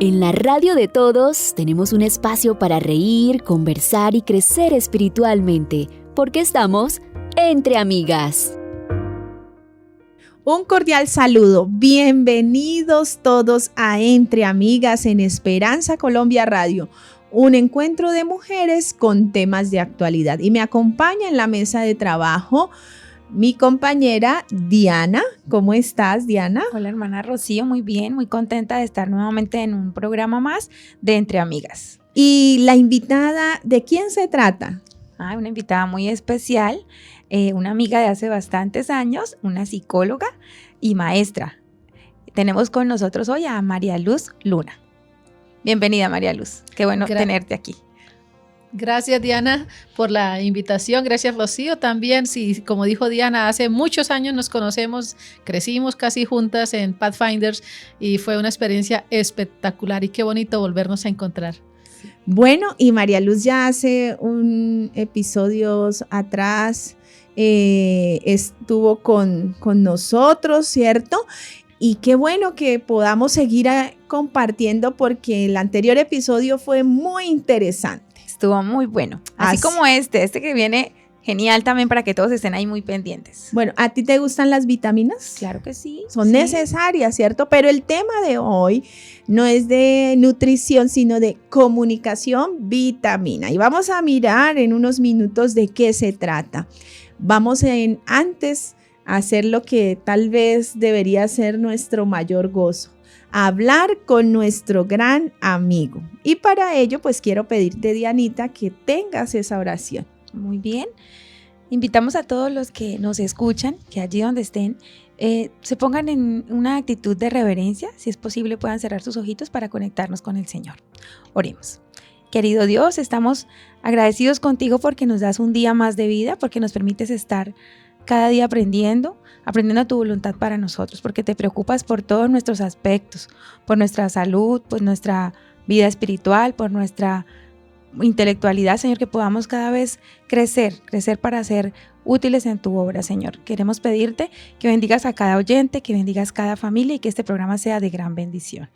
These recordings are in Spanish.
En la radio de todos tenemos un espacio para reír, conversar y crecer espiritualmente, porque estamos entre amigas. Un cordial saludo, bienvenidos todos a Entre Amigas en Esperanza Colombia Radio, un encuentro de mujeres con temas de actualidad. Y me acompaña en la mesa de trabajo mi compañera Diana. ¿Cómo estás, Diana? Hola, hermana Rocío, muy bien, muy contenta de estar nuevamente en un programa más de Entre Amigas. Y la invitada, ¿de quién se trata? Una invitada muy especial, una amiga de hace bastantes años, una psicóloga y maestra. Tenemos con nosotros hoy a María Luz Luna. Bienvenida, María Luz, qué bueno tenerte aquí. Gracias, Diana, por la invitación. Gracias, Rocío, también. Sí, como dijo Diana, hace muchos años nos conocemos, crecimos casi juntas en Pathfinders y fue una experiencia espectacular y qué bonito volvernos a encontrar. Bueno, y María Luz ya hace un episodios atrás estuvo con nosotros, ¿cierto? Y qué bueno que podamos seguir compartiendo porque el anterior episodio fue muy interesante. Estuvo muy bueno, así como este que viene genial también para que todos estén ahí muy pendientes. Bueno, ¿a ti te gustan las vitaminas? Claro que sí. Son necesarias, ¿cierto? Pero el tema de hoy no es de nutrición, sino de comunicación vitamina. Y vamos a mirar en unos minutos de qué se trata. Vamos antes a hacer lo que tal vez debería ser nuestro mayor gozo. Hablar con nuestro gran amigo. Y para ello, pues quiero pedirte, Dianita, que tengas esa oración. Muy bien. Invitamos a todos los que nos escuchan, que allí donde estén, se pongan en una actitud de reverencia. Si es posible, puedan cerrar sus ojitos para conectarnos con el Señor. Oremos. Querido Dios, estamos agradecidos contigo porque nos das un día más de vida, porque nos permites estar cada día aprendiendo tu voluntad para nosotros, porque te preocupas por todos nuestros aspectos, por nuestra salud, por nuestra vida espiritual, por nuestra intelectualidad, Señor, que podamos cada vez crecer para ser útiles en tu obra, Señor. Queremos pedirte que bendigas a cada oyente, que bendigas cada familia y que este programa sea de gran bendición.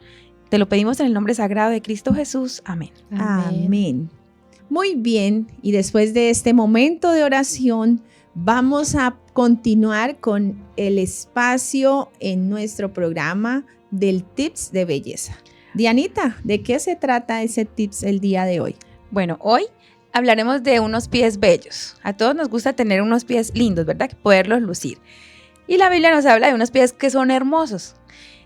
Te lo pedimos en el nombre sagrado de Cristo Jesús. Amén. Amén. Muy bien, y después de este momento de oración, vamos a continuar con el espacio en nuestro programa del Tips de Belleza. Dianita, ¿de qué se trata ese Tips el día de hoy? Bueno, hoy hablaremos de unos pies bellos. A todos nos gusta tener unos pies lindos, ¿verdad? Poderlos lucir. Y la Biblia nos habla de unos pies que son hermosos.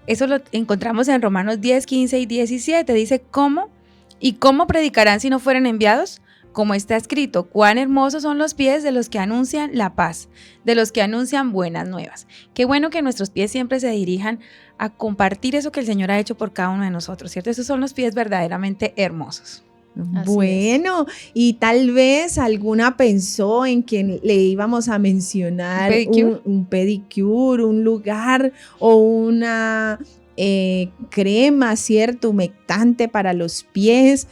Eso lo encontramos en Romanos 10, 15 y 17. Dice, ¿cómo predicarán si no fueren enviados? Como está escrito, cuán hermosos son los pies de los que anuncian la paz, de los que anuncian buenas nuevas. Qué bueno que nuestros pies siempre se dirijan a compartir eso que el Señor ha hecho por cada uno de nosotros, ¿cierto? Esos son los pies verdaderamente hermosos. Bueno, y tal vez alguna pensó en que le íbamos a mencionar un pedicure, un lugar o una crema, ¿cierto? Humectante para los pies,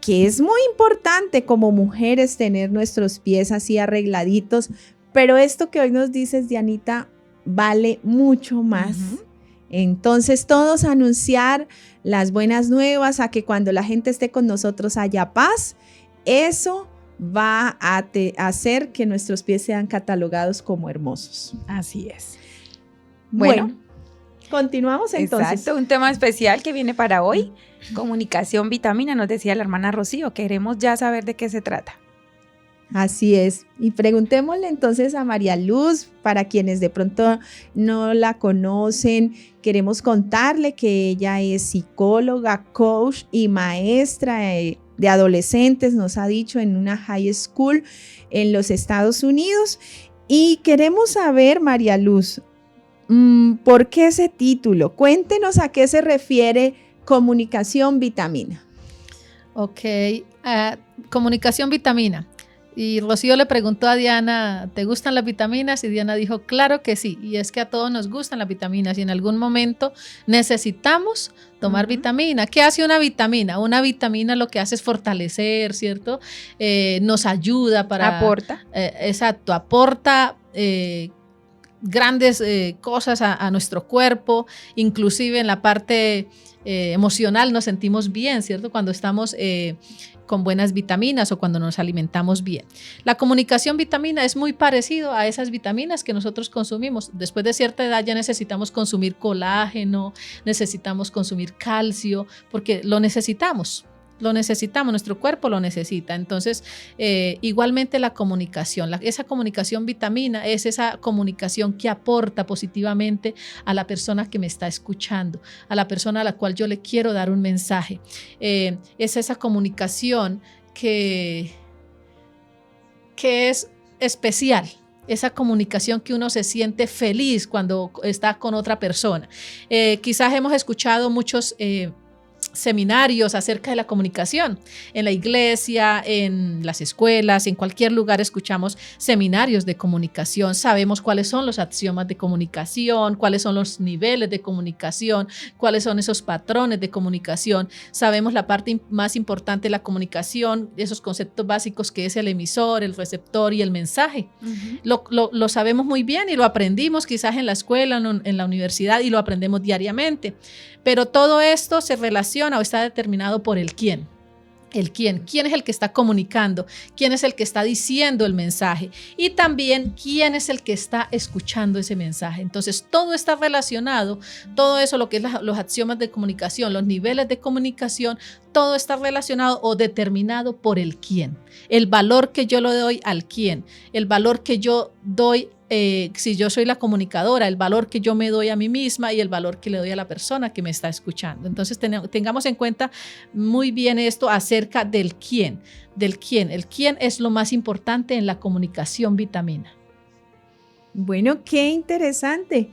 que es muy importante como mujeres tener nuestros pies así arregladitos, pero esto que hoy nos dices, Dianita, vale mucho más. Entonces, todos anunciar las buenas nuevas, a que cuando la gente esté con nosotros haya paz, eso va a hacer que nuestros pies sean catalogados como hermosos. Así es. Bueno, continuamos entonces. Exacto, un tema especial que viene para hoy, comunicación vitamina, nos decía la hermana Rocío, queremos ya saber de qué se trata. Así es, y preguntémosle entonces a María Luz, para quienes de pronto no la conocen, queremos contarle que ella es psicóloga, coach y maestra de adolescentes, nos ha dicho, en una high school en los Estados Unidos, y queremos saber, María Luz, ¿por qué ese título? Cuéntenos a qué se refiere comunicación vitamina. Ok, comunicación vitamina. Y Rocío le preguntó a Diana, ¿te gustan las vitaminas? Y Diana dijo, claro que sí. Y es que a todos nos gustan las vitaminas y en algún momento necesitamos tomar vitamina. ¿Qué hace una vitamina? Una vitamina lo que hace es fortalecer, ¿cierto? Nos ayuda para... Aporta. Exacto, aporta grandes cosas a nuestro cuerpo, inclusive en la parte emocional nos sentimos bien, ¿cierto? Cuando estamos con buenas vitaminas o cuando nos alimentamos bien. La comunicación vitamina es muy parecido a esas vitaminas que nosotros consumimos. Después de cierta edad ya necesitamos consumir colágeno, necesitamos consumir calcio, porque lo necesitamos, nuestro cuerpo lo necesita. Entonces, igualmente la comunicación, esa comunicación vitamina es esa comunicación que aporta positivamente a la persona que me está escuchando, a la persona a la cual yo le quiero dar un mensaje. Es esa comunicación que es especial. Esa comunicación que uno se siente feliz cuando está con otra persona. Quizás hemos escuchado muchos seminarios acerca de la comunicación. En la iglesia, en las escuelas, en cualquier lugar escuchamos seminarios de comunicación. Sabemos cuáles son los axiomas de comunicación, cuáles son los niveles de comunicación, cuáles son esos patrones de comunicación. Sabemos la parte más importante de la comunicación, esos conceptos básicos que es el emisor, el receptor y el mensaje. Lo sabemos muy bien y lo aprendimos quizás en la escuela, en la universidad, y lo aprendemos diariamente. Pero todo esto se relaciona o está determinado por el quién. El quién. ¿Quién es el que está comunicando? ¿Quién es el que está diciendo el mensaje? Y también quién es el que está escuchando ese mensaje. Entonces, todo está relacionado. Todo eso, lo que es los axiomas de comunicación, los niveles de comunicación, todo está relacionado o determinado por el quién. El valor que yo le doy al quién. El valor que yo doy si yo soy la comunicadora, el valor que yo me doy a mí misma y el valor que le doy a la persona que me está escuchando. Entonces tengamos en cuenta muy bien esto acerca del quién. El quién es lo más importante en la comunicación vitamina. Bueno, qué interesante.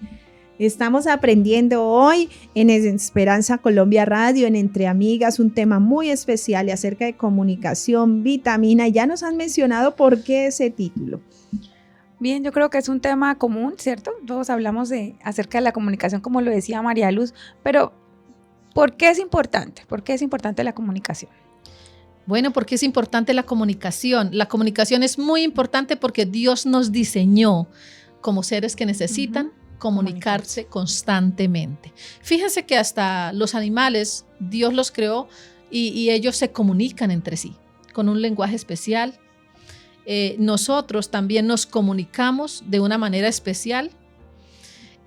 Estamos aprendiendo hoy en Esperanza Colombia Radio, en Entre Amigas, un tema muy especial acerca de comunicación vitamina. Ya nos han mencionado por qué ese título. Bien, yo creo que es un tema común, ¿cierto? Todos hablamos acerca de la comunicación, como lo decía María Luz, pero ¿por qué es importante? ¿Por qué es importante la comunicación? Bueno, porque es importante la comunicación. La comunicación es muy importante porque Dios nos diseñó como seres que necesitan comunicarse constantemente. Fíjense que hasta los animales, Dios los creó y ellos se comunican entre sí con un lenguaje especial. Nosotros también nos comunicamos de una manera especial.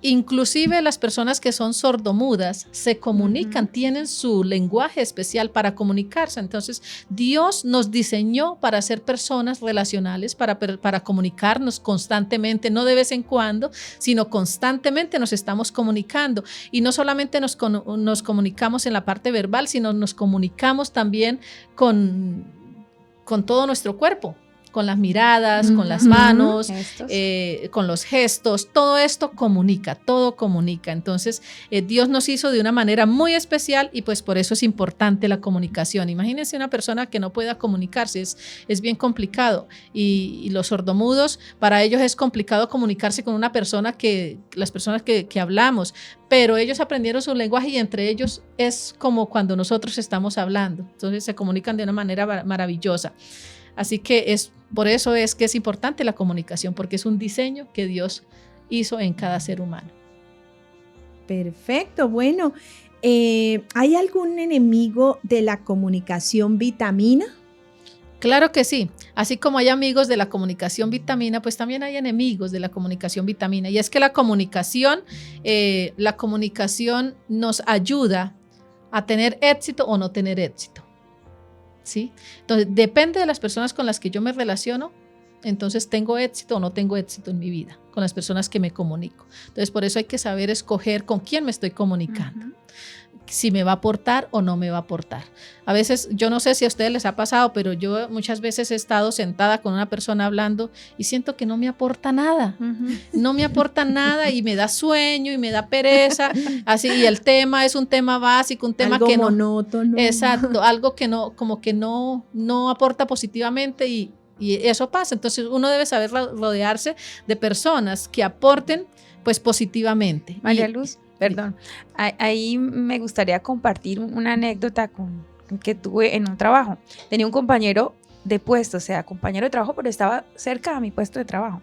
Inclusive las personas que son sordomudas se comunican, tienen su lenguaje especial para comunicarse. Entonces, Dios nos diseñó para ser personas relacionales, para comunicarnos constantemente, no de vez en cuando, sino constantemente nos estamos comunicando. Y no solamente nos comunicamos en la parte verbal, sino nos comunicamos también con todo nuestro cuerpo. Con las miradas, con las manos, con los gestos, todo esto comunica, todo comunica. Entonces, Dios nos hizo de una manera muy especial y pues por eso es importante la comunicación. Imagínense una persona que no pueda comunicarse, es bien complicado. Y los sordomudos, para ellos es complicado comunicarse con una persona las personas que hablamos, pero ellos aprendieron su lenguaje y entre ellos es como cuando nosotros estamos hablando. Entonces, se comunican de una manera maravillosa. Así que por eso es que es importante la comunicación, porque es un diseño que Dios hizo en cada ser humano. Perfecto, bueno, ¿hay algún enemigo de la comunicación vitamina? Claro que sí, así como hay amigos de la comunicación vitamina, pues también hay enemigos de la comunicación vitamina, y es que la comunicación nos ayuda a tener éxito o no tener éxito. ¿Sí? Entonces, depende de las personas con las que yo me relaciono, entonces tengo éxito o no tengo éxito en mi vida, con las personas que me comunico. Entonces, por eso hay que saber escoger con quién me estoy comunicando. Si me va a aportar o no me va a aportar. A veces, yo no sé si a ustedes les ha pasado, pero yo muchas veces he estado sentada con una persona hablando y siento que no me aporta nada. No me aporta nada y me da sueño y me da pereza. Así, y el tema es un tema básico, un tema algo que monótono. Exacto, algo que no aporta positivamente y eso pasa. Entonces, uno debe saber rodearse de personas que aporten pues positivamente. María Luz. Perdón, ahí me gustaría compartir una anécdota que tuve en un trabajo. Tenía un compañero de puesto, o sea, compañero de trabajo, pero estaba cerca a mi puesto de trabajo.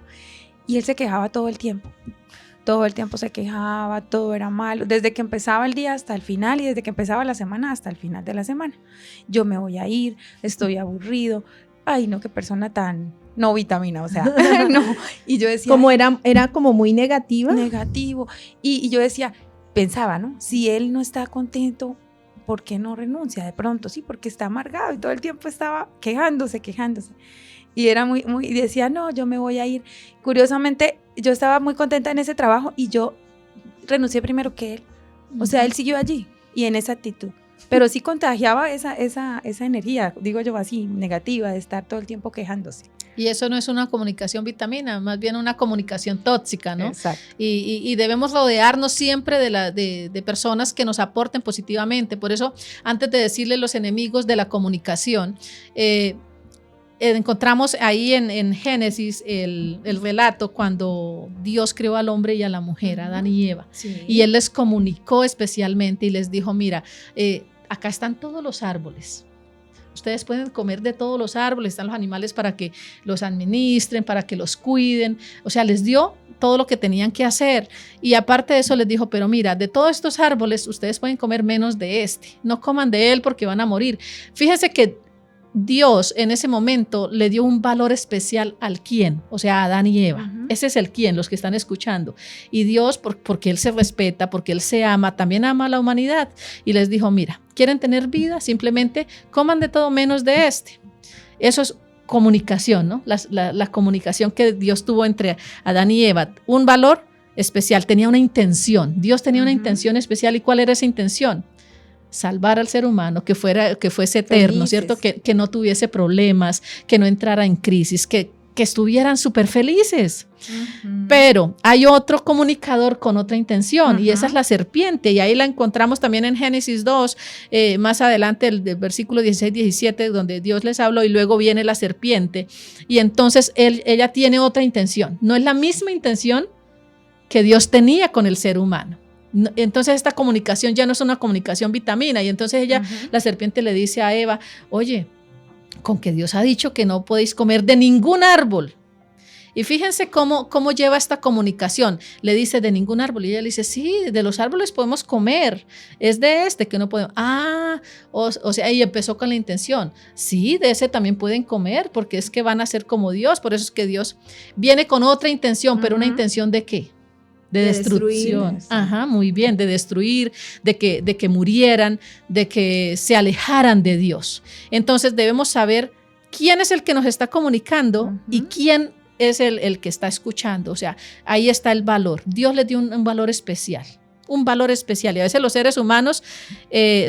Y él se quejaba todo el tiempo. todo el tiempo se quejaba, todo era malo, desde que empezaba el día hasta el final y desde que empezaba la semana hasta el final de la semana. Yo me voy a ir, estoy aburrido, ay no, qué persona tan no vitamina, o sea, no. Y yo decía, como era como muy negativa. Negativo. Y yo decía, pensaba, ¿no? Si él no está contento, ¿por qué no renuncia de pronto? Sí, porque está amargado y todo el tiempo estaba quejándose. Y era y decía, no, yo me voy a ir. Curiosamente, yo estaba muy contenta en ese trabajo y yo renuncié primero que él. O sea, él siguió allí y en esa actitud. Pero sí contagiaba esa energía, digo yo así, negativa, de estar todo el tiempo quejándose. Y eso no es una comunicación vitamina, más bien una comunicación tóxica, ¿no? Exacto. Y debemos rodearnos siempre de personas que nos aporten positivamente. Por eso, antes de decirle los enemigos de la comunicación, encontramos ahí en Génesis el relato cuando Dios creó al hombre y a la mujer, Adán y Eva. Sí. Y Él les comunicó especialmente y les dijo, mira, acá están todos los árboles. Ustedes pueden comer de todos los árboles, están los animales para que los administren, para que los cuiden. O sea, les dio todo lo que tenían que hacer. Y aparte de eso les dijo, pero mira, de todos estos árboles ustedes pueden comer menos de este. No coman de él porque van a morir. Fíjense que Dios en ese momento le dio un valor especial al quién, o sea, a Adán y Eva. Uh-huh. Ese es el quién, los que están escuchando. Y Dios, porque Él se respeta, porque Él se ama, también ama a la humanidad. Y les dijo, mira, ¿quieren tener vida? Simplemente coman de todo menos de este. Eso es comunicación, ¿no? La comunicación que Dios tuvo entre Adán y Eva. Un valor especial, tenía una intención. Dios tenía una intención especial. ¿Y cuál era esa intención? Salvar al ser humano, que fuese eterno, ¿cierto? Que no tuviese problemas, que no entrara en crisis, que estuvieran súper felices. Uh-huh. Pero hay otro comunicador con otra intención, uh-huh, y esa es la serpiente, y ahí la encontramos también en Génesis 2, más adelante el versículo 16-17, donde Dios les habló y luego viene la serpiente, y entonces ella tiene otra intención, no es la misma intención que Dios tenía con el ser humano. Entonces esta comunicación ya no es una comunicación vitamina, y entonces ella, uh-huh, la serpiente le dice a Eva, oye, con que Dios ha dicho que no podéis comer de ningún árbol. Y fíjense cómo lleva esta comunicación. Le dice de ningún árbol, y ella le dice, sí, de los árboles podemos comer, es de este que no podemos. O sea, y empezó con la intención, sí, de ese también pueden comer, porque es que van a ser como Dios. Por eso es que Dios viene con otra intención, uh-huh, pero una intención ¿de qué? De destrucción. Ajá, muy bien, de destruir, de que murieran, de que se alejaran de Dios. Entonces debemos saber quién es el que nos está comunicando, uh-huh, y quién es el que está escuchando. O sea, ahí está el valor. Dios le dio un valor especial. Un valor especial. Y a veces los seres humanos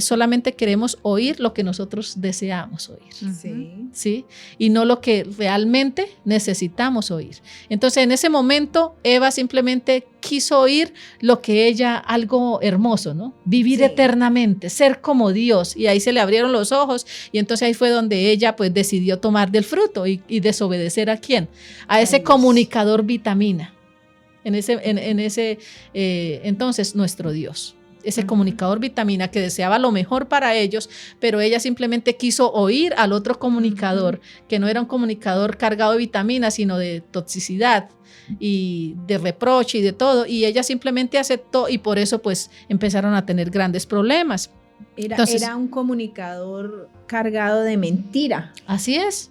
solamente queremos oír lo que nosotros deseamos oír. Sí. ¿Sí? Y no lo que realmente necesitamos oír. Entonces, en ese momento, Eva simplemente quiso oír lo que ella, algo hermoso, ¿no? Vivir, sí, eternamente, ser como Dios. Y ahí se le abrieron los ojos, y entonces ahí fue donde ella pues decidió tomar del fruto y desobedecer ¿a quién? A ese comunicador vitamina. Entonces nuestro Dios, ese, uh-huh, comunicador vitamina que deseaba lo mejor para ellos, pero ella simplemente quiso oír al otro comunicador, uh-huh, que no era un comunicador cargado de vitaminas, sino de toxicidad y de reproche y de todo, y ella simplemente aceptó, y por eso pues empezaron a tener grandes problemas. Era un comunicador cargado de mentira. Así es,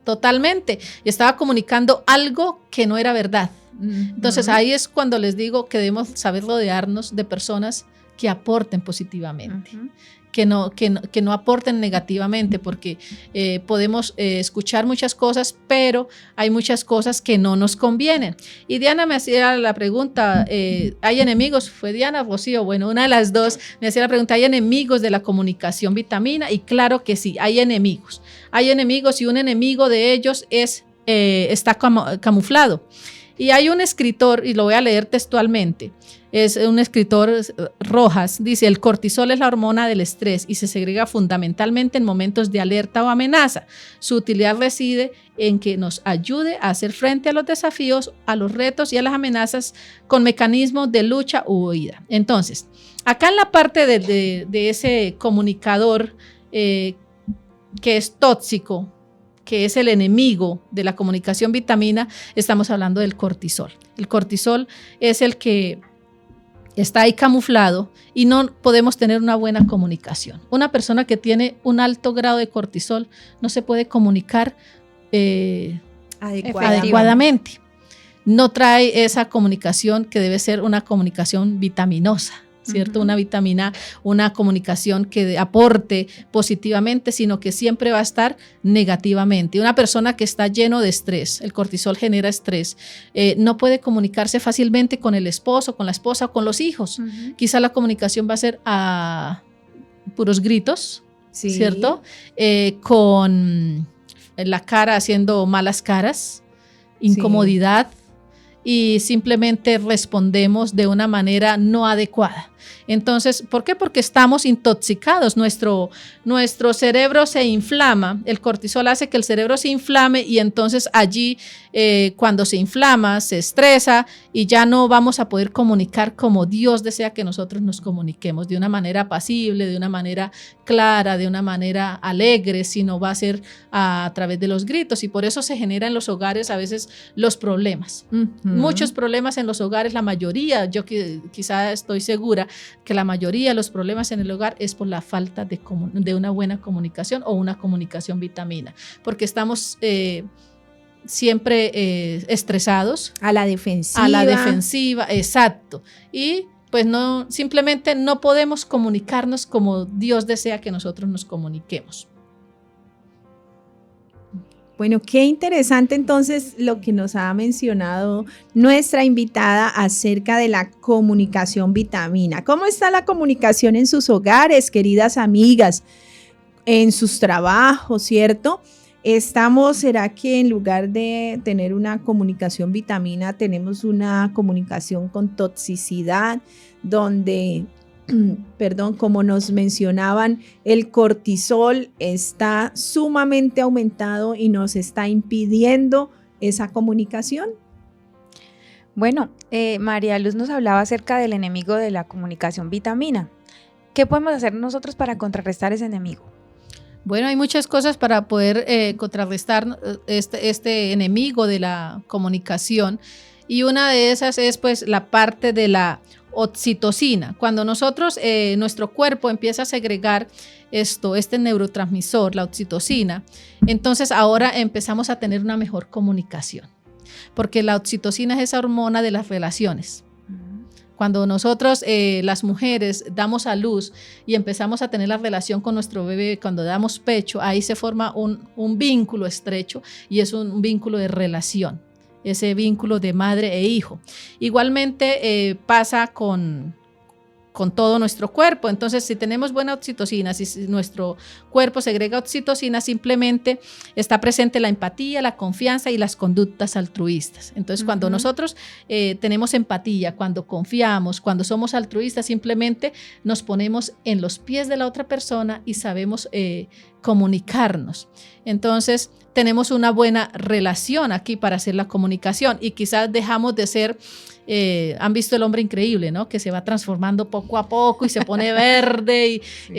totalmente, y estaba comunicando algo que no era verdad. Entonces ahí es cuando les digo que debemos saber rodearnos de personas que aporten positivamente, uh-huh, que no aporten negativamente, porque podemos escuchar muchas cosas, pero hay muchas cosas que no nos convienen. Y Diana me hacía la pregunta, ¿hay enemigos? ¿Fue Diana o Rocío? Bueno, una de las dos me hacía la pregunta, ¿hay enemigos de la comunicación vitamina? Y claro que sí, hay enemigos. Hay enemigos, y un enemigo de ellos está camuflado. Y hay un escritor, y lo voy a leer textualmente, es un escritor, Rojas, dice, el cortisol es la hormona del estrés y se segrega fundamentalmente en momentos de alerta o amenaza. Su utilidad reside en que nos ayude a hacer frente a los desafíos, a los retos y a las amenazas con mecanismos de lucha u huida. Entonces, acá en la parte de ese comunicador que es tóxico, que es el enemigo de la comunicación vitamina, estamos hablando del cortisol. El cortisol es el que está ahí camuflado y no podemos tener una buena comunicación. Una persona que tiene un alto grado de cortisol no se puede comunicar adecuadamente. No trae esa comunicación que debe ser una comunicación vitaminosa, ¿cierto? Una vitamina, una comunicación que aporte positivamente, sino que siempre va a estar negativamente. Una persona que está lleno de estrés, el cortisol genera estrés, no puede comunicarse fácilmente con el esposo, con la esposa, con los hijos. Quizá la comunicación va a ser a puros gritos, sí, ¿cierto? Con la cara haciendo malas caras, incomodidad, sí, y simplemente respondemos de una manera no adecuada. Entonces, ¿por qué? Porque estamos intoxicados, nuestro cerebro se inflama, el cortisol hace que el cerebro se inflame y entonces allí cuando se inflama, se estresa y ya no vamos a poder comunicar como Dios desea que nosotros nos comuniquemos, de una manera apacible, de una manera clara, de una manera alegre, sino va a ser a través de los gritos y por eso se generan en los hogares a veces los problemas. Muchos problemas en los hogares, la mayoría, yo quizá estoy segura que la mayoría de los problemas en el hogar es por la falta de una buena comunicación o una comunicación vitamina, porque estamos siempre estresados. A la defensiva. A la defensiva, exacto. Y pues no, simplemente no podemos comunicarnos como Dios desea que nosotros nos comuniquemos. Bueno, qué interesante entonces lo que nos ha mencionado nuestra invitada acerca de la comunicación vitamina. ¿Cómo está la comunicación en sus hogares, queridas amigas? En sus trabajos, ¿cierto? ¿Será que en lugar de tener una comunicación vitamina, tenemos una comunicación con toxicidad, donde, como nos mencionaban, el cortisol está sumamente aumentado y nos está impidiendo esa comunicación? Bueno, María Luz nos hablaba acerca del enemigo de la comunicación vitamina. ¿Qué podemos hacer nosotros para contrarrestar ese enemigo? Bueno, hay muchas cosas para poder contrarrestar este enemigo de la comunicación y una de esas es pues la parte de la oxitocina. Cuando nosotros, nuestro cuerpo empieza a segregar este neurotransmisor, la oxitocina, entonces ahora empezamos a tener una mejor comunicación, porque la oxitocina es esa hormona de las relaciones. Cuando nosotros, las mujeres, damos a luz y empezamos a tener la relación con nuestro bebé, cuando damos pecho, ahí se forma un vínculo estrecho y es un vínculo de relación, ese vínculo de madre e hijo. Igualmente pasa con todo nuestro cuerpo. Entonces, si tenemos buena oxitocina, si nuestro cuerpo segrega oxitocina, simplemente está presente la empatía, la confianza y las conductas altruistas. Entonces, cuando nosotros tenemos empatía, cuando confiamos, cuando somos altruistas, simplemente nos ponemos en los pies de la otra persona y sabemos comunicarnos. Entonces, tenemos una buena relación aquí para hacer la comunicación y quizás dejamos de ser, han visto El Hombre Increíble, ¿no? Que se va transformando poco a poco y se pone verde y sí.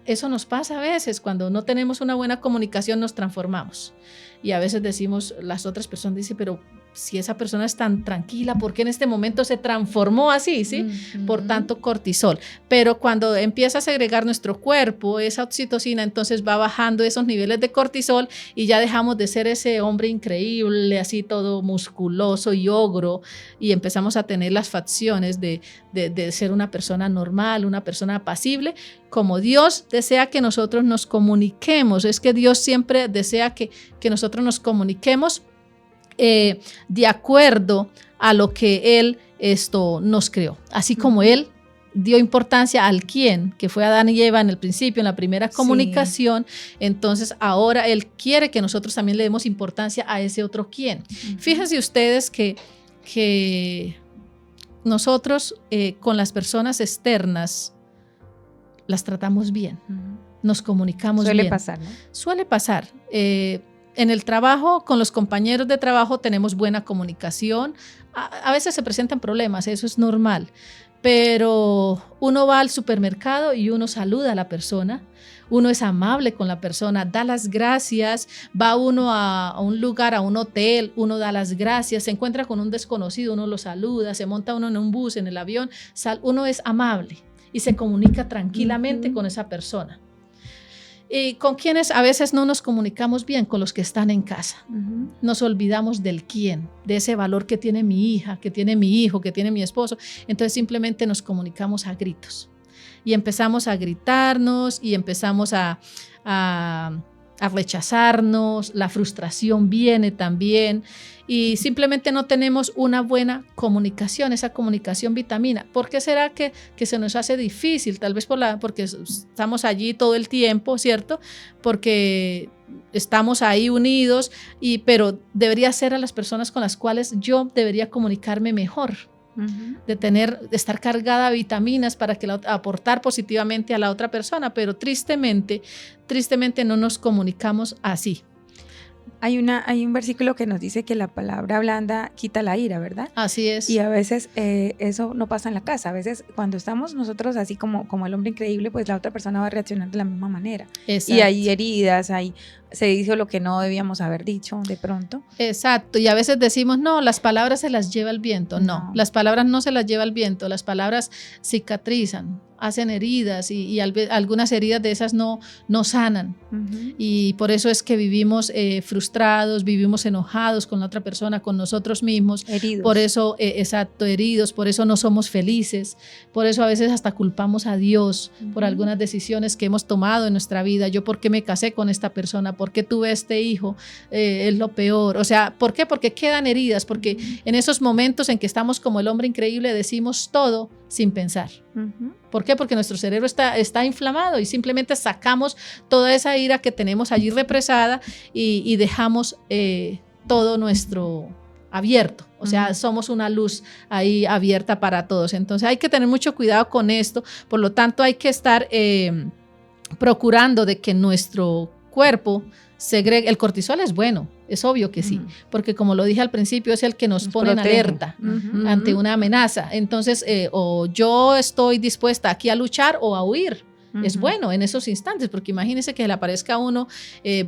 Eso nos pasa a veces, cuando no tenemos una buena comunicación nos transformamos y a veces decimos, las otras personas dicen, pero si esa persona es tan tranquila, ¿por qué en este momento se transformó así? ¿Sí? Por tanto cortisol. Pero cuando empieza a segregar nuestro cuerpo esa oxitocina, entonces va bajando esos niveles de cortisol y ya dejamos de ser ese hombre increíble, así todo musculoso y ogro, y empezamos a tener las facciones de ser una persona normal, una persona apacible, como Dios desea que nosotros nos comuniquemos. Es que Dios siempre desea que nosotros nos comuniquemos de acuerdo a lo que Él nos creó. Así como Él dio importancia al quién, que fue Adán y Eva en el principio, en la primera comunicación, entonces ahora Él quiere que nosotros también le demos importancia a ese otro quién. Fíjense ustedes que nosotros con las personas externas las tratamos bien, nos comunicamos bien. Suele pasar, ¿no? Suele pasar. en el trabajo, con los compañeros de trabajo tenemos buena comunicación. A veces se presentan problemas, eso es normal, pero uno va al supermercado y uno saluda a la persona, uno es amable con la persona, da las gracias, va uno a un lugar, a un hotel, uno da las gracias, se encuentra con un desconocido, uno lo saluda, se monta uno en un bus, en el avión, uno es amable y se comunica tranquilamente con esa persona. Y con quienes a veces no nos comunicamos bien, con los que están en casa. Nos olvidamos del quién, de ese valor que tiene mi hija, que tiene mi hijo, que tiene mi esposo. Entonces simplemente nos comunicamos a gritos. Y empezamos a gritarnos y empezamos a rechazarnos, la frustración viene también y simplemente no tenemos una buena comunicación, esa comunicación vitamina. ¿Por qué será que se nos hace difícil? Tal vez porque estamos allí todo el tiempo, ¿cierto? Porque estamos ahí unidos, pero debería ser a las personas con las cuales yo debería comunicarme mejor. De estar cargada de vitaminas para aportar positivamente a la otra persona, pero tristemente no nos comunicamos así. Hay un versículo que nos dice que la palabra blanda quita la ira, ¿verdad? Así es. Y a veces eso no pasa en la casa. A veces cuando estamos nosotros así como el hombre increíble, pues la otra persona va a reaccionar de la misma manera. Exacto. Y hay heridas, se dijo lo que no debíamos haber dicho de pronto. Exacto, y a veces decimos, no, las palabras se las lleva el viento. No, las palabras no se las lleva el viento, las palabras cicatrizan, hacen heridas y algunas heridas de esas no sanan. Y por eso es que vivimos frustrados, vivimos enojados con la otra persona, con nosotros mismos. Heridos. Por eso, heridos, por eso no somos felices, por eso a veces hasta culpamos a Dios por algunas decisiones que hemos tomado en nuestra vida. Yo, ¿por qué me casé con esta persona? ¿Por qué tuve este hijo? Es lo peor. O sea, ¿por qué? Porque quedan heridas, porque en esos momentos en que estamos como el hombre increíble decimos todo sin pensar. ¿Por qué? Porque nuestro cerebro está inflamado y simplemente sacamos toda esa ira que tenemos allí represada y dejamos todo nuestro abierto. O sea, somos una luz ahí abierta para todos. Entonces hay que tener mucho cuidado con esto. Por lo tanto, hay que estar procurando de que nuestro cuerpo segregue. El cortisol es bueno, es obvio que sí, porque como lo dije al principio, es el que nos pone en alerta ante una amenaza. Entonces, o yo estoy dispuesta aquí a luchar o a huir. Es bueno en esos instantes, porque imagínese que le aparezca a uno,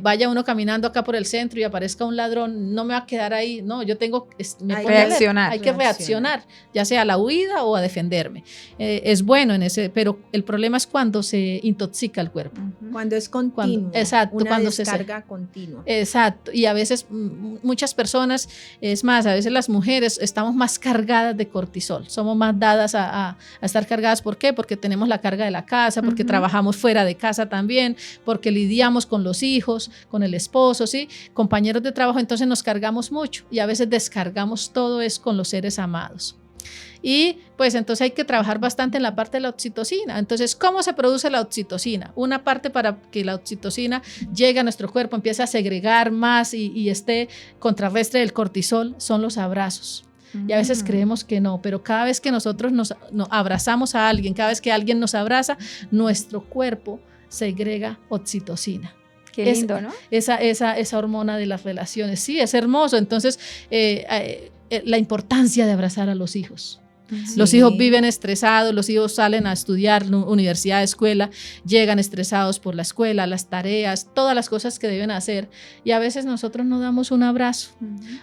vaya uno caminando acá por el centro y aparezca un ladrón, no me va a quedar ahí, no, yo tengo que reaccionar, ya sea a la huida o a defenderme. Es bueno en ese, pero el problema es cuando se intoxica el cuerpo. Cuando es continuo, exacto, una descarga continua. Exacto, y a veces muchas personas, es más, a veces las mujeres estamos más cargadas de cortisol, somos más dadas a estar cargadas. ¿Por qué? Porque tenemos la carga de la casa, porque trabajamos fuera de casa también, porque lidiamos con los hijos, con el esposo, ¿sí? Compañeros de trabajo, entonces nos cargamos mucho y a veces descargamos todo es con los seres amados. Y pues entonces hay que trabajar bastante en la parte de la oxitocina. Entonces, ¿cómo se produce la oxitocina? Una parte para que la oxitocina llegue a nuestro cuerpo, empiece a segregar más y esté contrarrestre del cortisol, son los abrazos. Y a veces creemos que no, pero cada vez que nosotros nos abrazamos a alguien, cada vez que alguien nos abraza, nuestro cuerpo segrega oxitocina. Qué lindo, ¿no? Esa hormona de las relaciones. Sí, es hermoso. Entonces, la importancia de abrazar a los hijos. Sí. Los hijos viven estresados, los hijos salen a estudiar, universidad, escuela, llegan estresados por la escuela, las tareas, todas las cosas que deben hacer y a veces nosotros no damos un abrazo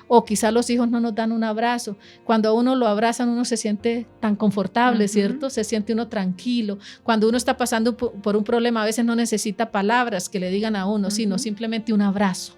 o quizá los hijos no nos dan un abrazo. Cuando a uno lo abrazan uno se siente tan confortable, ¿cierto? Se siente uno tranquilo. Cuando uno está pasando por un problema a veces no necesita palabras que le digan a uno, sino simplemente un abrazo.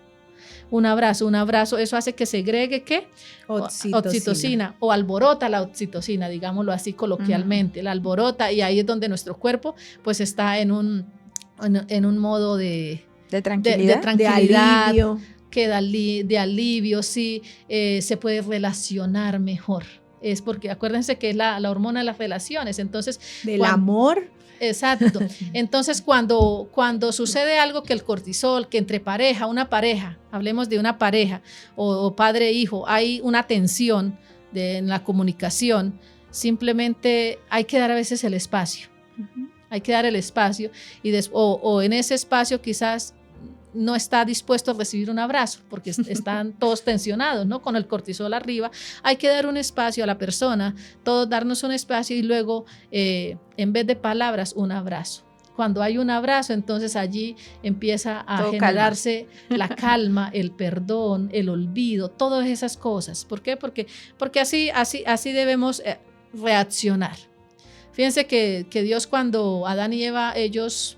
Un abrazo, eso hace que segregue, ¿qué? Oxitocina, o alborota la oxitocina, digámoslo así coloquialmente, la alborota, y ahí es donde nuestro cuerpo pues está en un modo de tranquilidad, de alivio. De alivio, sí, se puede relacionar mejor. Es porque acuérdense que es la hormona de las relaciones, entonces del amor. Exacto. Entonces, cuando sucede algo que el cortisol, que entre una pareja, hablemos de una pareja o padre e hijo, hay una tensión en la comunicación, simplemente hay que dar a veces el espacio. Hay que dar el espacio o en ese espacio quizás no está dispuesto a recibir un abrazo porque están todos tensionados, ¿no? Con el cortisol arriba. Hay que dar un espacio a la persona, todos darnos un espacio y luego, en vez de palabras, un abrazo. Cuando hay un abrazo, entonces allí empieza a todo generarse la calma, el perdón, el olvido, todas esas cosas. ¿Por qué? Porque así debemos reaccionar. Fíjense que Dios, cuando Adán y Eva, ellos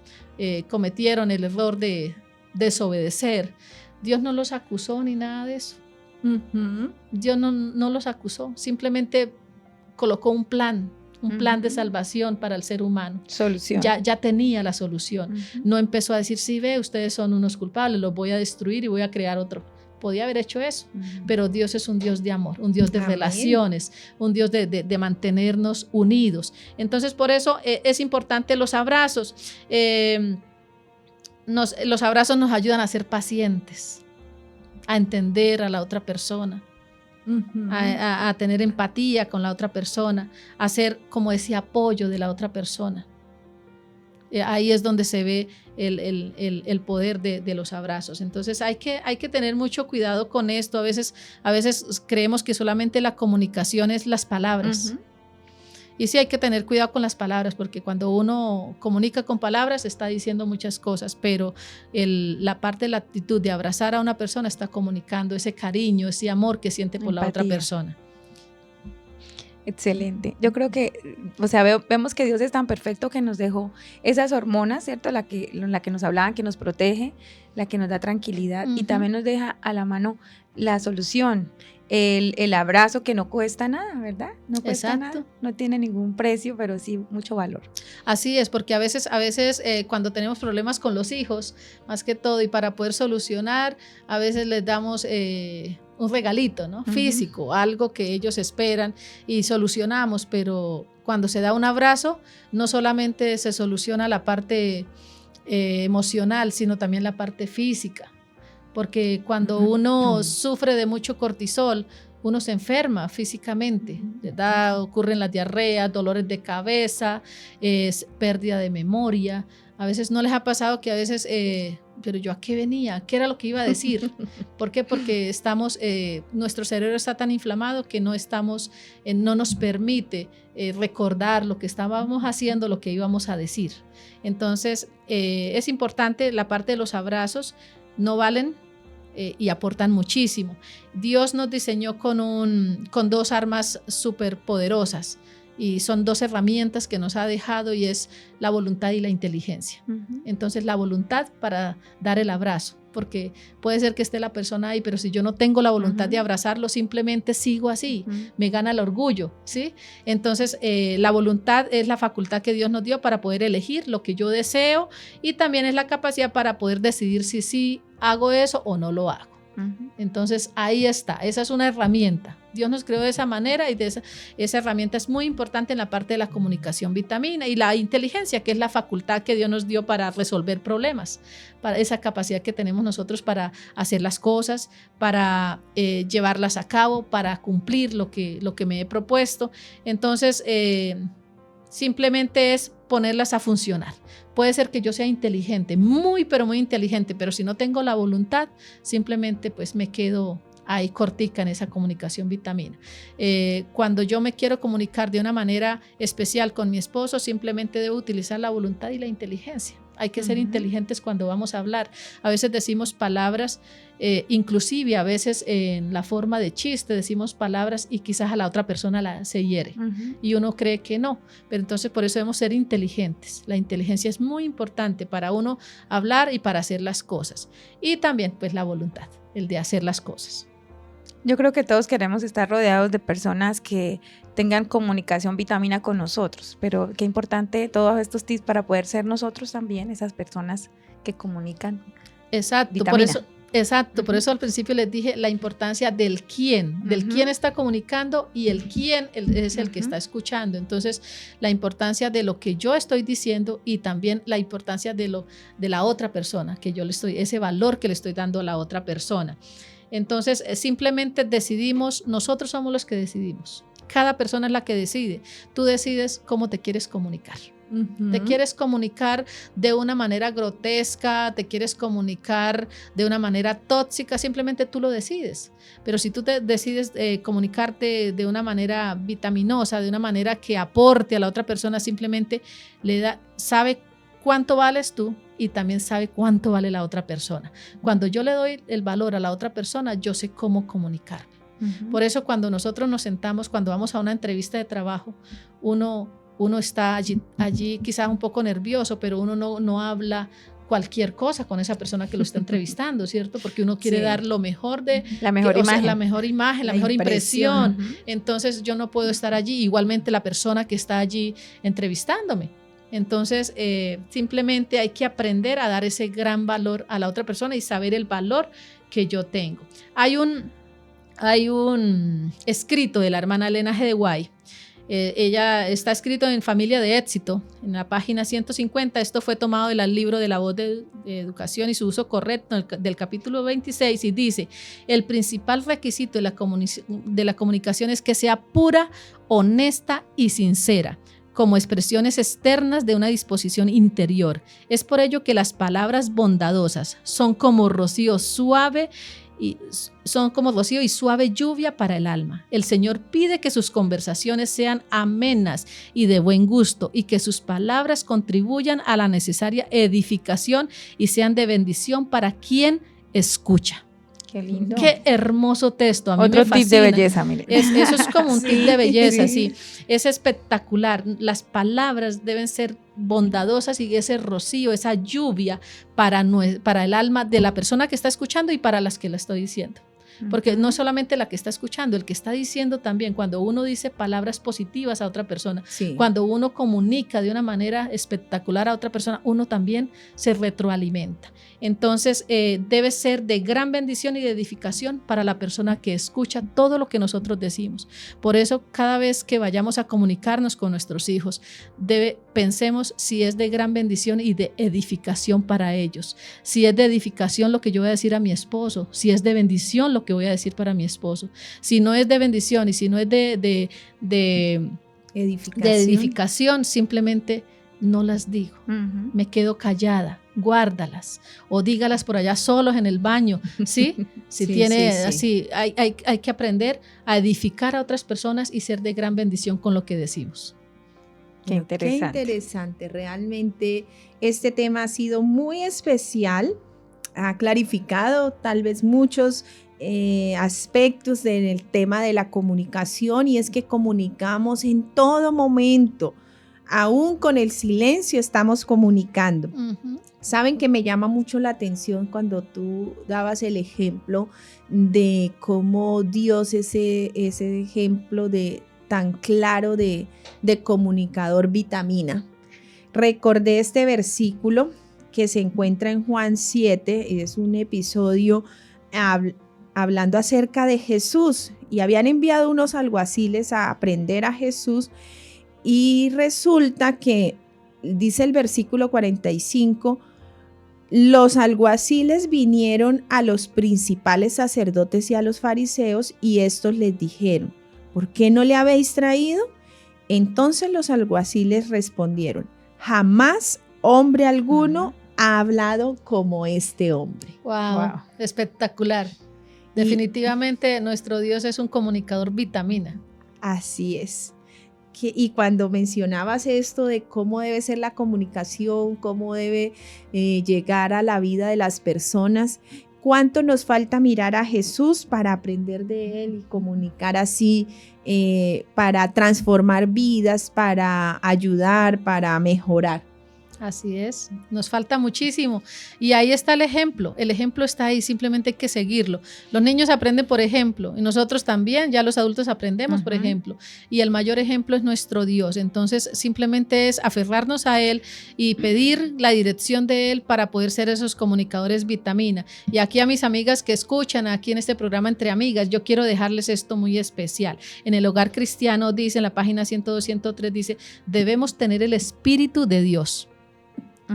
cometieron el error de desobedecer, Dios no los acusó ni nada de eso. Dios no los acusó, simplemente colocó un plan de salvación para el ser humano. Solución. Ya tenía la solución. No empezó a decir, sí, ve, ustedes son unos culpables, los voy a destruir y voy a crear otro. Podía haber hecho eso, pero Dios es un Dios de amor, un Dios de relaciones, un Dios de mantenernos unidos. Entonces, por eso es importante los abrazos. Los abrazos nos ayudan a ser pacientes, a entender a la otra persona. A tener empatía con la otra persona, a ser como ese apoyo de la otra persona. Ahí es donde se ve el poder de los abrazos. Entonces hay que tener mucho cuidado con esto. A veces creemos que solamente la comunicación es las palabras. Y sí hay que tener cuidado con las palabras, porque cuando uno comunica con palabras está diciendo muchas cosas, pero la parte de la actitud de abrazar a una persona está comunicando ese cariño, ese amor que siente por la otra persona. Excelente. Yo creo que, vemos que Dios es tan perfecto que nos dejó esas hormonas, ¿cierto? La que nos hablaban, que nos protege, la que nos da tranquilidad, y también nos deja a la mano la solución. El abrazo, que no cuesta nada, ¿verdad? No cuesta nada, no tiene ningún precio, pero sí mucho valor. Así es, porque a veces cuando tenemos problemas con los hijos, más que todo, y para poder solucionar, a veces les damos un regalito, ¿no? Físico, algo que ellos esperan y solucionamos, pero cuando se da un abrazo, no solamente se soluciona la parte emocional, sino también la parte física. Porque cuando uno sufre de mucho cortisol, uno se enferma físicamente, ¿verdad? Ocurren las diarreas, dolores de cabeza, pérdida de memoria. A veces no les ha pasado que a veces, pero yo a qué venía, qué era lo que iba a decir. ¿Por qué? Porque nuestro cerebro está tan inflamado que no nos permite recordar lo que estábamos haciendo, lo que íbamos a decir. Entonces, es importante la parte de los abrazos. No valen y aportan muchísimo. Dios nos diseñó con 2 armas súper poderosas, y son 2 herramientas que nos ha dejado, y es la voluntad y la inteligencia. Entonces, la voluntad para dar el abrazo, porque puede ser que esté la persona ahí, pero si yo no tengo la voluntad de abrazarlo, simplemente sigo así, me gana el orgullo, ¿sí? Entonces, la voluntad es la facultad que Dios nos dio para poder elegir lo que yo deseo, y también es la capacidad para poder decidir si sí hago eso o no lo hago. Entonces, ahí está, esa es una herramienta. Dios nos creó de esa manera, y esa herramienta es muy importante en la parte de la comunicación vitamina, y la inteligencia, que es la facultad que Dios nos dio para resolver problemas, para esa capacidad que tenemos nosotros para hacer las cosas, para llevarlas a cabo, para cumplir lo que me he propuesto. Entonces, simplemente es ponerlas a funcionar. Puede ser que yo sea inteligente, pero muy inteligente, pero si no tengo la voluntad, simplemente pues me quedo ahí cortica en esa comunicación vitamina. Cuando yo me quiero comunicar de una manera especial con mi esposo, simplemente debo utilizar la voluntad y la inteligencia. Hay que ser inteligentes cuando vamos a hablar. A veces decimos palabras, inclusive a veces en la forma de chiste decimos palabras y quizás a la otra persona se hiere, y uno cree que no, pero entonces por eso debemos ser inteligentes. La inteligencia es muy importante para uno hablar y para hacer las cosas, y también pues la voluntad, el de hacer las cosas. Yo creo que todos queremos estar rodeados de personas que tengan comunicación vitamina con nosotros, pero qué importante todos estos tips para poder ser nosotros también esas personas que comunican. Exacto, vitamina. Por eso al principio les dije la importancia del quién está comunicando, y el quién es el que está escuchando. Entonces, la importancia de lo que yo estoy diciendo, y también la importancia de la otra persona, ese valor que le estoy dando a la otra persona. Entonces, simplemente decidimos, nosotros somos los que decidimos. Cada persona es la que decide. Tú decides cómo te quieres comunicar. Te quieres comunicar de una manera grotesca, te quieres comunicar de una manera tóxica, simplemente tú lo decides. Pero si tú te decides comunicarte de una manera vitaminosa, de una manera que aporte a la otra persona, simplemente sabe cuánto vales tú y también sabe cuánto vale la otra persona. Cuando yo le doy el valor a la otra persona, yo sé cómo comunicarme. Por eso cuando nosotros nos sentamos, cuando vamos a una entrevista de trabajo, uno está allí quizás un poco nervioso, pero uno no habla cualquier cosa con esa persona que lo está entrevistando, ¿cierto? Porque uno quiere dar lo mejor la mejor imagen, la mejor impresión. Entonces yo no puedo estar allí, igualmente la persona que está allí entrevistándome. Entonces simplemente hay que aprender a dar ese gran valor a la otra persona y saber el valor que yo tengo. Hay un escrito de la hermana Elena G. de White. Ella está escrito en Familia de Éxito, en la página 150. Esto fue tomado del libro de La Voz de Educación y su uso correcto del capítulo 26 y dice: el principal requisito de la comunicación es que sea pura, honesta y sincera, como expresiones externas de una disposición interior. Es por ello que las palabras bondadosas son como rocío y suave lluvia para el alma. El Señor pide que sus conversaciones sean amenas y de buen gusto y que sus palabras contribuyan a la necesaria edificación y sean de bendición para quien escucha. Qué lindo. Qué hermoso texto. A mí Otro me fascina. tip de belleza, mire. Eso es como un tip de belleza, sí. Es espectacular. Las palabras deben ser bondadosas y ese rocío, esa lluvia para el alma de la persona que está escuchando y para las que la estoy diciendo. Porque no solamente la que está escuchando, el que está diciendo también, cuando uno dice palabras positivas a otra persona, cuando uno comunica de una manera espectacular a otra persona, uno también se retroalimenta. Entonces debe ser de gran bendición y de edificación para la persona que escucha todo lo que nosotros decimos. Por eso cada vez que vayamos a comunicarnos con nuestros hijos, pensemos si es de gran bendición y de edificación para ellos, si es de edificación lo que yo voy a decir a mi esposo, si es de bendición lo que voy a decir para mi esposo. Si no es de bendición y si no es de edificación, simplemente no las digo. Me quedo callada, guárdalas o dígalas por allá solos en el baño, ¿sí? Así, hay que aprender a edificar a otras personas y ser de gran bendición con lo que decimos. Qué interesante. Qué interesante. Realmente este tema ha sido muy especial, ha clarificado tal vez muchos aspectos del tema de la comunicación, y es que comunicamos en todo momento, aún con el silencio estamos comunicando. Saben que me llama mucho la atención cuando tú dabas el ejemplo de cómo Dios ese ejemplo tan claro de comunicador vitamina. Recordé este versículo que se encuentra en Juan 7, es un episodio hablando acerca de Jesús, y habían enviado unos alguaciles a prender a Jesús, y resulta que, dice el versículo 45, los alguaciles vinieron a los principales sacerdotes y a los fariseos, y estos les dijeron: ¿por qué no le habéis traído? Entonces los alguaciles respondieron: jamás hombre alguno ha hablado como este hombre. Wow. Espectacular. Definitivamente nuestro Dios es un comunicador vitamina. Así es. Y cuando mencionabas esto de cómo debe ser la comunicación, cómo debe llegar a la vida de las personas, cuánto nos falta mirar a Jesús para aprender de Él y comunicar así, para transformar vidas, para ayudar, para mejorar. Así es, nos falta muchísimo y ahí está el ejemplo está ahí, simplemente hay que seguirlo. Los niños aprenden por ejemplo y nosotros también, ya los adultos aprendemos por ejemplo, y el mayor ejemplo es nuestro Dios. Entonces simplemente es aferrarnos a Él y pedir la dirección de Él para poder ser esos comunicadores vitamina. Y aquí a mis amigas que escuchan aquí en este programa Entre Amigas, yo quiero dejarles esto muy especial. En el Hogar Cristiano dice, en la página 102, 103 dice, debemos tener el Espíritu de Dios.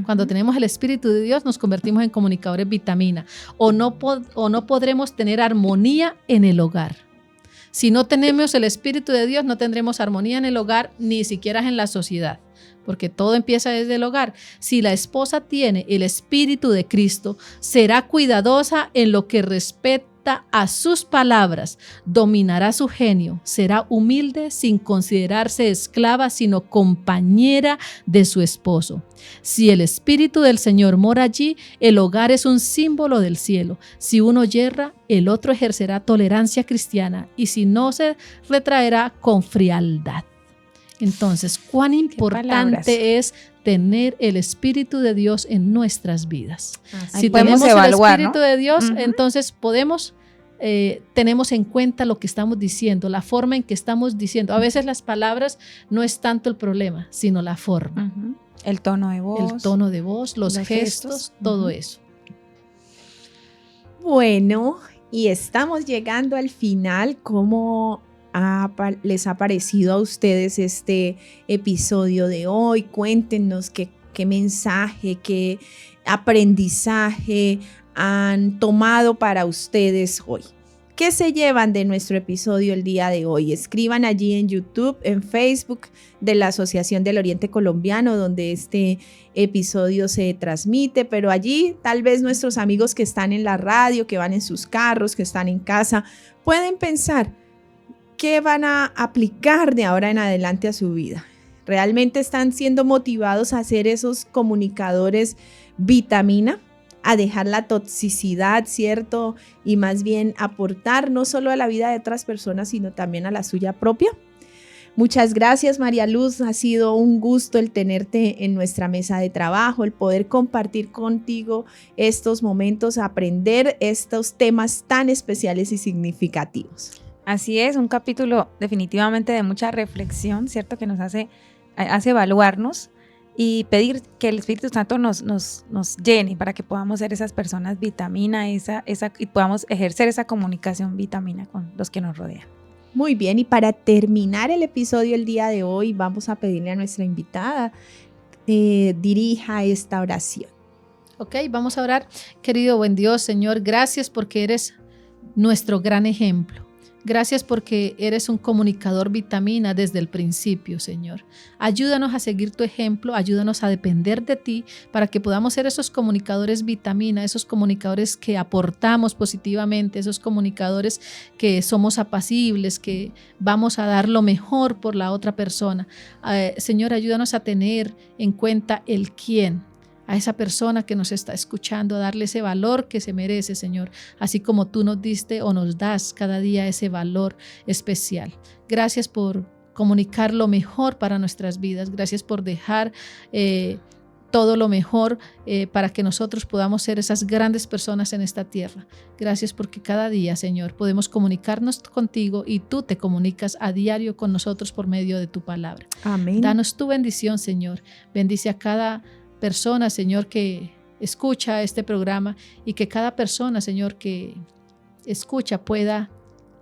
Cuando tenemos el Espíritu de Dios nos convertimos en comunicadores vitamina, o no podremos tener armonía en el hogar. Si no tenemos el Espíritu de Dios, no tendremos armonía en el hogar, ni siquiera en la sociedad, porque todo empieza desde el hogar. Si la esposa tiene el Espíritu de Cristo, será cuidadosa en lo que respecta a sus palabras, dominará su genio, será humilde sin considerarse esclava, sino compañera de su esposo. Si el Espíritu del Señor mora allí, el hogar es un símbolo del cielo. Si uno yerra, el otro ejercerá tolerancia cristiana, y si no, se retraerá con frialdad. Entonces, cuán importante es tener el Espíritu de Dios en nuestras vidas. Si tenemos evaluar, el Espíritu, ¿no?, de Dios, entonces tenemos en cuenta lo que estamos diciendo, la forma en que estamos diciendo. A veces las palabras no es tanto el problema, sino la forma. El tono de voz. Los gestos, todo eso. Bueno, y estamos llegando al final. ¿Cómo les ha parecido a ustedes este episodio de hoy? Cuéntenos qué mensaje, qué aprendizaje han tomado para ustedes hoy. ¿Qué se llevan de nuestro episodio el día de hoy? Escriban allí en YouTube, en Facebook de la Asociación del Oriente Colombiano, donde este episodio se transmite, pero allí tal vez nuestros amigos que están en la radio, que van en sus carros, que están en casa, pueden pensar qué van a aplicar de ahora en adelante a su vida. ¿Realmente están siendo motivados a ser esos comunicadores vitamina? A dejar la toxicidad, ¿cierto? Y más bien aportar no solo a la vida de otras personas, sino también a la suya propia. Muchas gracias, María Luz. Ha sido un gusto el tenerte en nuestra mesa de trabajo, el poder compartir contigo estos momentos, aprender estos temas tan especiales y significativos. Así es, un capítulo definitivamente de mucha reflexión, ¿cierto? Que nos hace evaluarnos y pedir que el Espíritu Santo nos llene para que podamos ser esas personas vitamina y podamos ejercer esa comunicación vitamina con los que nos rodean. Muy bien, y para terminar el episodio el día de hoy, vamos a pedirle a nuestra invitada dirija esta oración. Ok, vamos a orar. Querido buen Dios, Señor, gracias porque eres nuestro gran ejemplo. Gracias porque eres un comunicador vitamina desde el principio, Señor. Ayúdanos a seguir tu ejemplo, ayúdanos a depender de ti para que podamos ser esos comunicadores vitamina, esos comunicadores que aportamos positivamente, esos comunicadores que somos apacibles, que vamos a dar lo mejor por la otra persona. Señor, ayúdanos a tener en cuenta el quién, a esa persona que nos está escuchando, a darle ese valor que se merece, Señor, así como tú nos diste o nos das cada día ese valor especial. Gracias por comunicar lo mejor para nuestras vidas. Gracias por dejar todo lo mejor para que nosotros podamos ser esas grandes personas en esta tierra. Gracias porque cada día, Señor, podemos comunicarnos contigo y tú te comunicas a diario con nosotros por medio de tu palabra. Amén. Danos tu bendición, Señor. Bendice a cada persona, Señor, que escucha este programa y que cada persona, Señor, que escucha pueda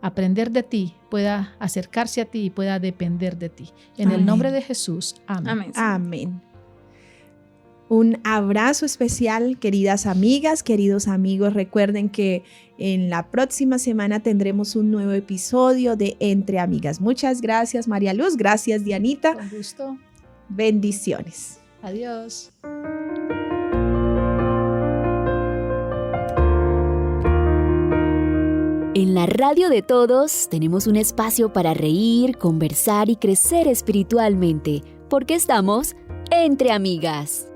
aprender de ti, pueda acercarse a ti y pueda depender de ti. En el nombre de Jesús. Amén. Amén. Amén. Un abrazo especial, queridas amigas, queridos amigos. Recuerden que en la próxima semana tendremos un nuevo episodio de Entre Amigas. Muchas gracias, María Luz. Gracias, Dianita. Con gusto. Bendiciones. Adiós. En la radio de todos tenemos un espacio para reír, conversar y crecer espiritualmente, porque estamos entre amigas.